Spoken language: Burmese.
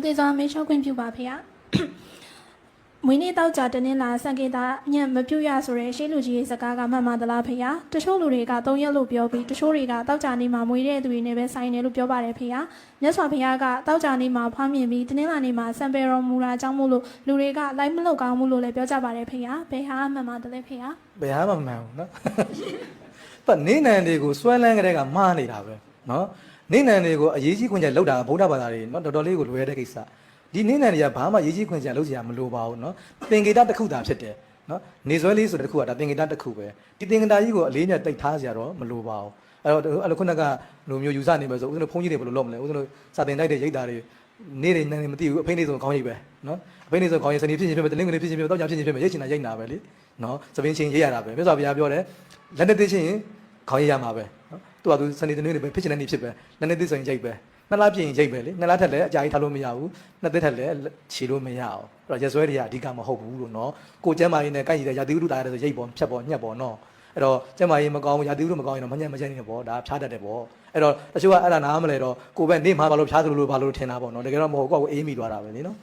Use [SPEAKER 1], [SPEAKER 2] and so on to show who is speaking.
[SPEAKER 1] သေးစွာမေးလျှောက်ခွင့်ပြုပါဖေ။မွေးနေ့တောက်ကြတနင်္လာစံကေတာညံ့မပြုတ်ရဆိုတဲ့ရှေးလူကြီးရဲ့စကားကမှန်မှန်သလားဖေ။တချို့လူတွေက3ရက်လို့ပြောပြီးတချို့တွေကတောက်ကြနေမှာမွေးတဲ့သူတွေနဲ့ပဲဆိုင်တယ်လို့ပြောပါတယ်ဖေ။မြတ်စွာဘုရားကတောက်ကြနေမှာဖွားမြင်ပြီးတနင်္လာနေ့မှာစံပေတော်မူတာကြောင့်မို့လို့လူတွေကလိုက်မလောက်ကောင်းမှုလို့လည်းပြောကြပါတယ်ဖေ။ဘယ်ဟာမှန်မှန်တယ်လဲဖေ။
[SPEAKER 2] ဘယ်ဟာမှမမှန်ဘူးနော်။ပတ်နေနံတွေကိုစွဲလန်းကြတဲ့ကမှားနေတာပဲနော်။နေနံတွေကိုအရေးကြီးခွင့်ကြလောက်တာဗုဒ္ဓဘာသာတွေနော်တော်တော်လေးကိုလွယ်တဲ့ကိစ္စ။ဒီနေနံတွေကဘာမှရေးကြီးခွင့်ကြလောက်စရာမလိုပါဘူးနော်။သင်္ကေတတစ်ခုသာဖြစ်တယ်နော်။နေစွဲလေးဆိုတဲ့တစ်ခုကဒါသင်္ကေတတစ်ခုပဲ။ဒီသင်္ကေတကြီးကိုအလေးနဲ့တိတ်ထားစရာတော့မလိုပါဘူး။အဲ့လိုခုနကလူမျိုးယူဆနေမှာဆိုဦးဇင်းတို့ဘုန်းကြီးတွေဘယ်လိုလုပ်မလဲဦးဇင်းတို့စာသင်တိုက်တဲ့ရိတ်တာတွေနေနေနေမသိဘူးအဖိနေဆိုခေါင်းရိပ်ပဲနော်အဖိနေဆိုခေါင်းရိပ်စနေဖြစ်ချင်းဖြစ်မယ်တလင်းကနေဖြစ်ချင်းဖြစ်မယ်တောက်ကြဖြစ်ချင်းဖြစ်မယ်ရိတ်ချင်တာရိတ်နာပဲလေနော်သပင်းချင်းရိတ်ရတာပဲမြတ်စွာဘုရားပြောတယ်လက်နဲ့သိချင်းခေါင်းရိပ်ရမှာပဲနော်သူကသူစနေတနေ့တွေပဲဖြစ်ချင်တဲ့နေ့ဖြစ်ပဲလက်နဲ့သိဆိုရင်ရိတ်ပဲနှစ်လားပြင်ရိတ်ပဲလေနှစ်လားထက်လည်းအကြာကြီးထားလို့မရဘူးနှစ်သက်ထက်လည်းခြေလို့မရအောင်အဲ့တော့ရက်စွဲတွေကအဓိကမဟုတ်ဘူးလို့နော်ကိုကျမ်းမာရေးနဲ့ကိုက်ရတဲ့ရာသီဥတုတာရတယ်ဆိုရိတ်ပေါ်ဖြတ်ပေါ်ညှက်ပေါ်နော်အဲ့တော့ကျမ်းမာရေးမကောင်းဘူးရာသီဥတုမကောင်းရင်တော့မညံ့မချမ်းနေပေါ့ဒါဖြားတတ်တယ်ပေါ့အဲ့တော့တချို့ကအဲ့ဒါနားမလဲတော့ကိုပဲနေမှာဘာလို့ဖြားသလိုလိုဘာလို့ထင်တာပေါ့နော်တကယ်တော့မဟုတ်ကိုကကိုအေးမိသွားတာပဲလေနော်